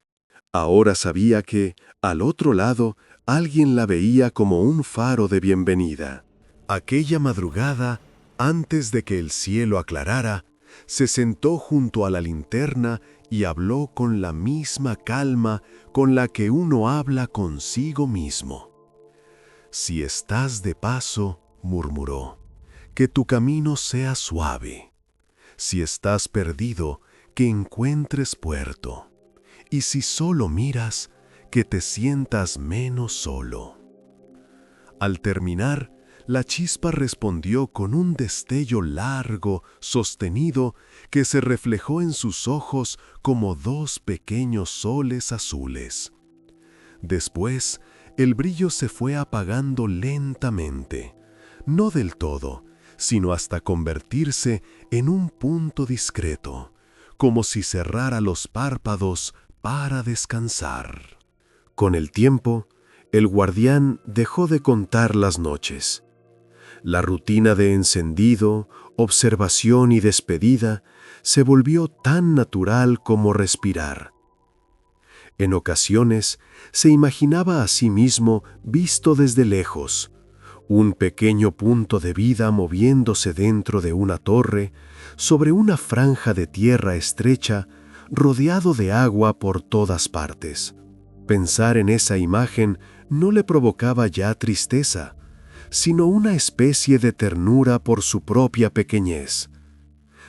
Ahora sabía que, al otro lado, alguien la veía como un faro de bienvenida. Aquella madrugada, antes de que el cielo aclarara, se sentó junto a la linterna y habló con la misma calma con la que uno habla consigo mismo. «Si estás de paso», murmuró, «que tu camino sea suave. Si estás perdido, que encuentres puerto. Y si solo miras, que te sientas menos solo». Al terminar, la chispa respondió con un destello largo, sostenido, que se reflejó en sus ojos como dos pequeños soles azules. Después, el brillo se fue apagando lentamente, no del todo, sino hasta convertirse en un punto discreto, como si cerrara los párpados para descansar. Con el tiempo, el guardián dejó de contar las noches. La rutina de encendido, observación y despedida se volvió tan natural como respirar. En ocasiones se imaginaba a sí mismo visto desde lejos, un pequeño punto de vida moviéndose dentro de una torre, sobre una franja de tierra estrecha, rodeado de agua por todas partes. Pensar en esa imagen no le provocaba ya tristeza, sino una especie de ternura por su propia pequeñez.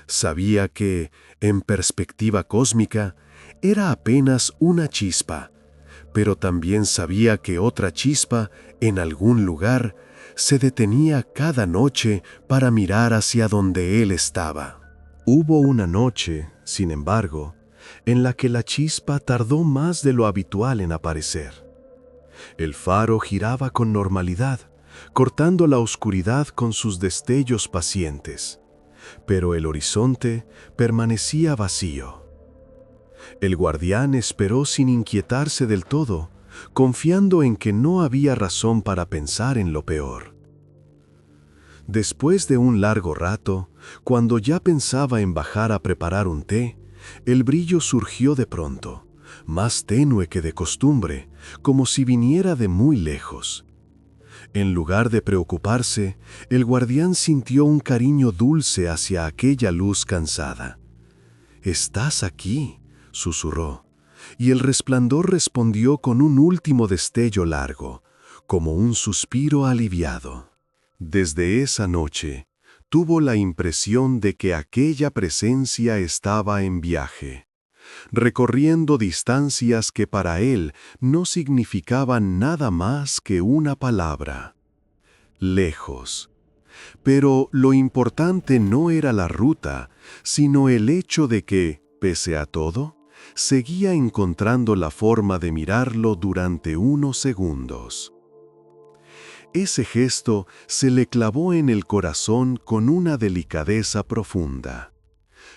Sabía que, en perspectiva cósmica, era apenas una chispa, pero también sabía que otra chispa, en algún lugar, se detenía cada noche para mirar hacia donde él estaba. Hubo una noche, sin embargo, en la que la chispa tardó más de lo habitual en aparecer. El faro giraba con normalidad, cortando la oscuridad con sus destellos pacientes, pero el horizonte permanecía vacío. El guardián esperó sin inquietarse del todo, confiando en que no había razón para pensar en lo peor. Después de un largo rato, cuando ya pensaba en bajar a preparar un té, el brillo surgió de pronto, más tenue que de costumbre, como si viniera de muy lejos. En lugar de preocuparse, el guardián sintió un cariño dulce hacia aquella luz cansada. «Estás aquí», susurró, y el resplandor respondió con un último destello largo, como un suspiro aliviado. Desde esa noche, tuvo la impresión de que aquella presencia estaba en viaje, recorriendo distancias que para él no significaban nada más que una palabra: lejos. Pero lo importante no era la ruta, sino el hecho de que, pese a todo, seguía encontrando la forma de mirarlo durante unos segundos. Ese gesto se le clavó en el corazón con una delicadeza profunda.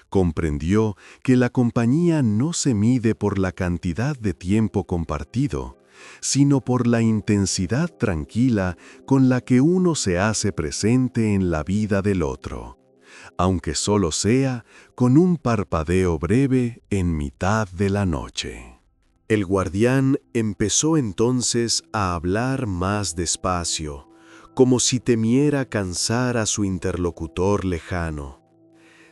Comprendió que la compañía no se mide por la cantidad de tiempo compartido, sino por la intensidad tranquila con la que uno se hace presente en la vida del otro, aunque solo sea con un parpadeo breve en mitad de la noche. El guardián empezó entonces a hablar más despacio, como si temiera cansar a su interlocutor lejano.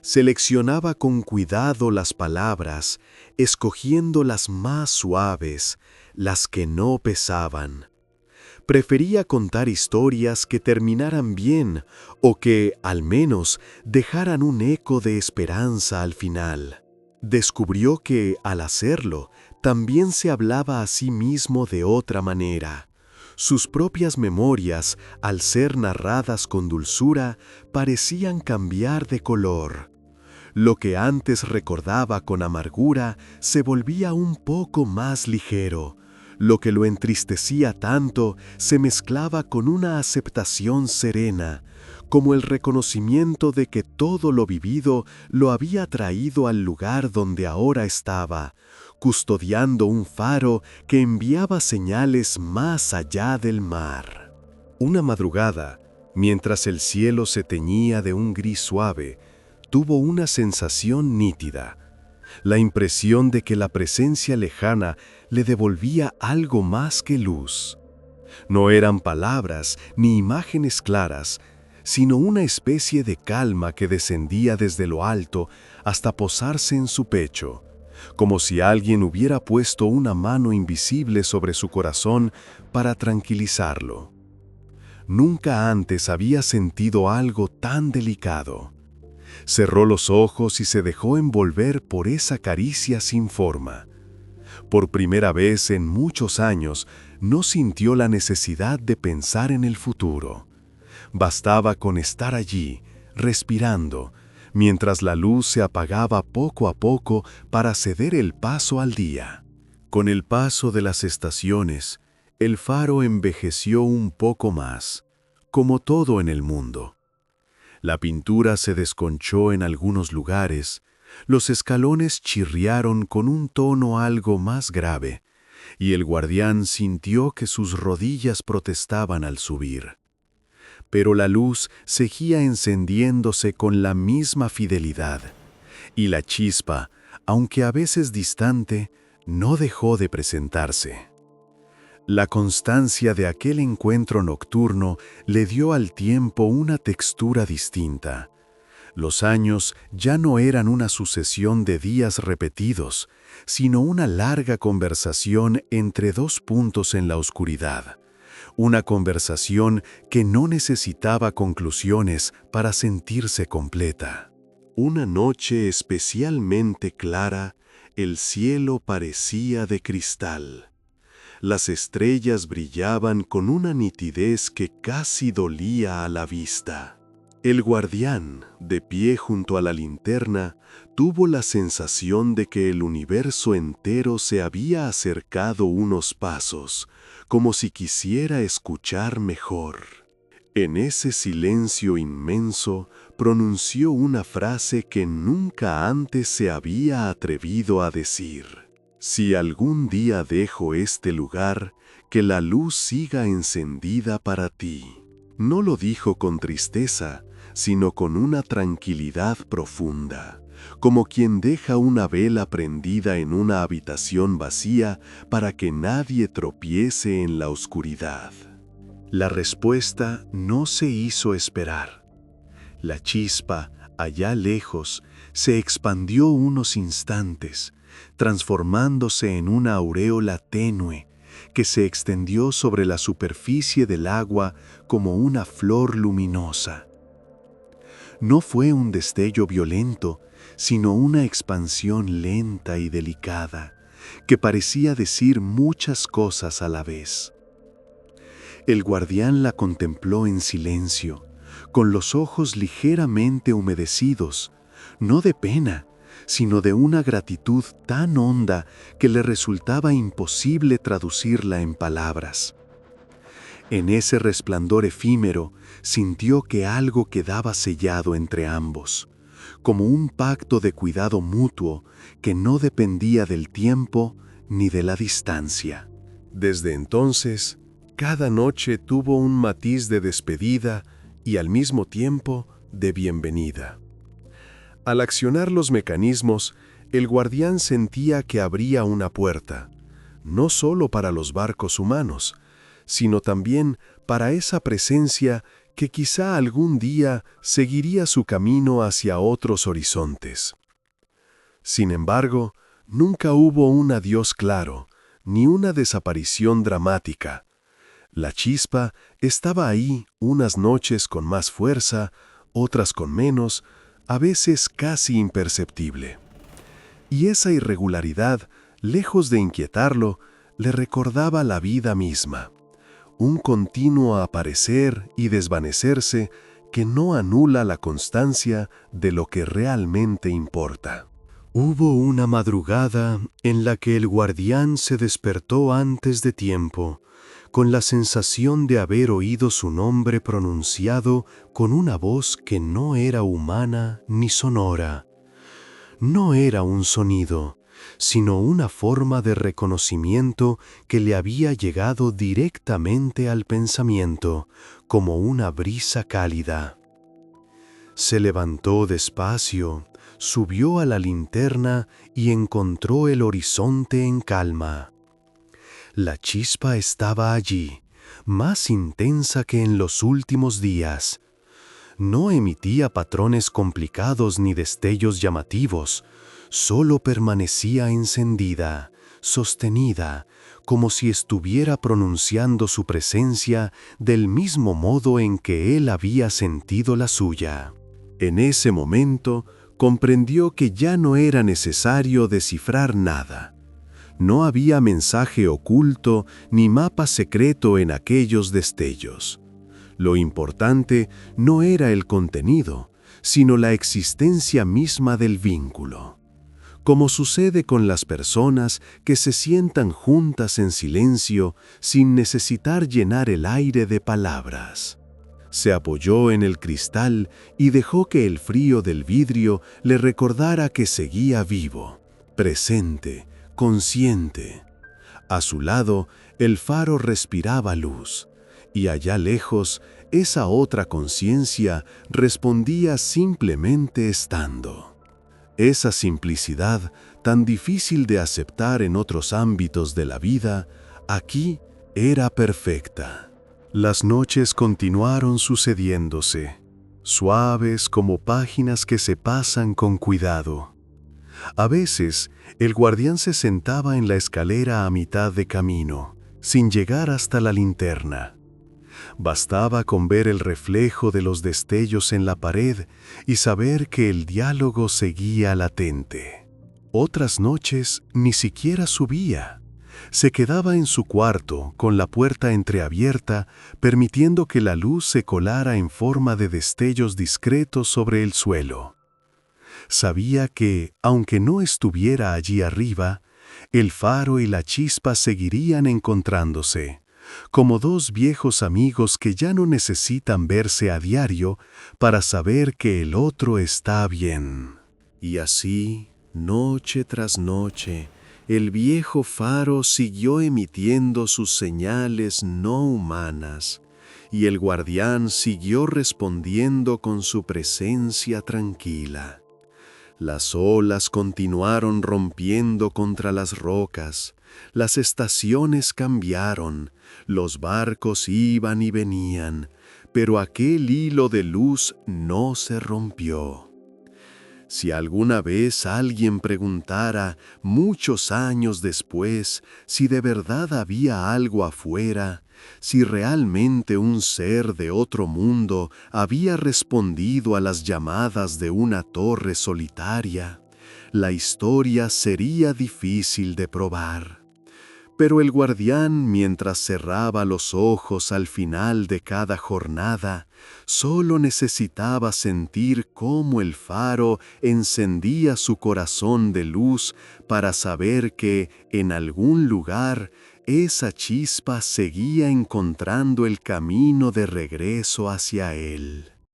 Seleccionaba con cuidado las palabras, escogiendo las más suaves, las que no pesaban. Prefería contar historias que terminaran bien o que, al menos, dejaran un eco de esperanza al final. Descubrió que, al hacerlo, también se hablaba a sí mismo de otra manera. Sus propias memorias, al ser narradas con dulzura, parecían cambiar de color. Lo que antes recordaba con amargura se volvía un poco más ligero. Lo que lo entristecía tanto se mezclaba con una aceptación serena, como el reconocimiento de que todo lo vivido lo había traído al lugar donde ahora estaba, custodiando un faro que enviaba señales más allá del mar. Una madrugada, mientras el cielo se teñía de un gris suave, tuvo una sensación nítida, la impresión de que la presencia lejana le devolvía algo más que luz. No eran palabras ni imágenes claras, sino una especie de calma que descendía desde lo alto hasta posarse en su pecho, como si alguien hubiera puesto una mano invisible sobre su corazón para tranquilizarlo. Nunca antes había sentido algo tan delicado. Cerró los ojos y se dejó envolver por esa caricia sin forma. Por primera vez en muchos años, no sintió la necesidad de pensar en el futuro. Bastaba con estar allí, respirando, mientras la luz se apagaba poco a poco para ceder el paso al día. Con el paso de las estaciones, el faro envejeció un poco más, como todo en el mundo. La pintura se desconchó en algunos lugares, los escalones chirriaron con un tono algo más grave, y el guardián sintió que sus rodillas protestaban al subir. pero la luz seguía encendiéndose con la misma fidelidad, y la chispa, aunque a veces distante, no dejó de presentarse. La constancia de aquel encuentro nocturno le dio al tiempo una textura distinta. Los años ya no eran una sucesión de días repetidos, sino una larga conversación entre dos puntos en la oscuridad. Una conversación que no necesitaba conclusiones para sentirse completa. Una noche especialmente clara, el cielo parecía de cristal. Las estrellas brillaban con una nitidez que casi dolía a la vista. El guardián, de pie junto a la linterna, tuvo la sensación de que el universo entero se había acercado unos pasos, como si quisiera escuchar mejor. En ese silencio inmenso, pronunció una frase que nunca antes se había atrevido a decir. Si algún día dejo este lugar, que la luz siga encendida para ti. No lo dijo con tristeza, sino con una tranquilidad profunda, como quien deja una vela prendida en una habitación vacía para que nadie tropiece en la oscuridad. La respuesta no se hizo esperar. La chispa, allá lejos, se expandió unos instantes, transformándose en una aureola tenue que se extendió sobre la superficie del agua como una flor luminosa. No fue un destello violento, sino una expansión lenta y delicada, que parecía decir muchas cosas a la vez. El guardián la contempló en silencio, con los ojos ligeramente humedecidos, no de pena, sino de una gratitud tan honda que le resultaba imposible traducirla en palabras. En ese resplandor efímero, sintió que algo quedaba sellado entre ambos, como un pacto de cuidado mutuo que no dependía del tiempo ni de la distancia. Desde entonces, cada noche tuvo un matiz de despedida y al mismo tiempo de bienvenida. Al accionar los mecanismos, el guardián sentía que abría una puerta, no solo para los barcos humanos, sino también para esa presencia que quizá algún día seguiría su camino hacia otros horizontes. Sin embargo, nunca hubo un adiós claro, ni una desaparición dramática. La chispa estaba ahí unas noches con más fuerza, otras con menos, a veces casi imperceptible. Y esa irregularidad, lejos de inquietarlo, le recordaba la vida misma. Un continuo aparecer y desvanecerse que no anula la constancia de lo que realmente importa. Hubo una madrugada en la que el guardián se despertó antes de tiempo, con la sensación de haber oído su nombre pronunciado con una voz que no era humana ni sonora. No era un sonido, sino una forma de reconocimiento que le había llegado directamente al pensamiento, como una brisa cálida. Se levantó despacio, subió a la linterna y encontró el horizonte en calma. La chispa estaba allí, más intensa que en los últimos días. No emitía patrones complicados ni destellos llamativos, solo permanecía encendida, sostenida, como si estuviera pronunciando su presencia del mismo modo en que él había sentido la suya. En ese momento, comprendió que ya no era necesario descifrar nada. No había mensaje oculto ni mapa secreto en aquellos destellos. Lo importante no era el contenido, sino la existencia misma del vínculo. Como sucede con las personas que se sientan juntas en silencio sin necesitar llenar el aire de palabras. Se apoyó en el cristal y dejó que el frío del vidrio le recordara que seguía vivo, presente, consciente. A su lado, el faro respiraba luz, y allá lejos, esa otra conciencia respondía simplemente estando. Esa simplicidad, tan difícil de aceptar en otros ámbitos de la vida, aquí era perfecta. Las noches continuaron sucediéndose, suaves como páginas que se pasan con cuidado. A veces, el guardián se sentaba en la escalera a mitad de camino, sin llegar hasta la linterna. Bastaba con ver el reflejo de los destellos en la pared y saber que el diálogo seguía latente. Otras noches ni siquiera subía. Se quedaba en su cuarto, con la puerta entreabierta, permitiendo que la luz se colara en forma de destellos discretos sobre el suelo. Sabía que, aunque no estuviera allí arriba, el faro y la chispa seguirían encontrándose, como dos viejos amigos que ya no necesitan verse a diario para saber que el otro está bien. Y así, noche tras noche, el viejo faro siguió emitiendo sus señales no humanas, y el guardián siguió respondiendo con su presencia tranquila. Las olas continuaron rompiendo contra las rocas, las estaciones cambiaron, los barcos iban y venían, pero aquel hilo de luz no se rompió. Si alguna vez alguien preguntara, muchos años después, si de verdad había algo afuera, si realmente un ser de otro mundo había respondido a las llamadas de una torre solitaria, la historia sería difícil de probar. Pero el guardián, mientras cerraba los ojos al final de cada jornada, solo necesitaba sentir cómo el faro encendía su corazón de luz para saber que, en algún lugar, esa chispa seguía encontrando el camino de regreso hacia él.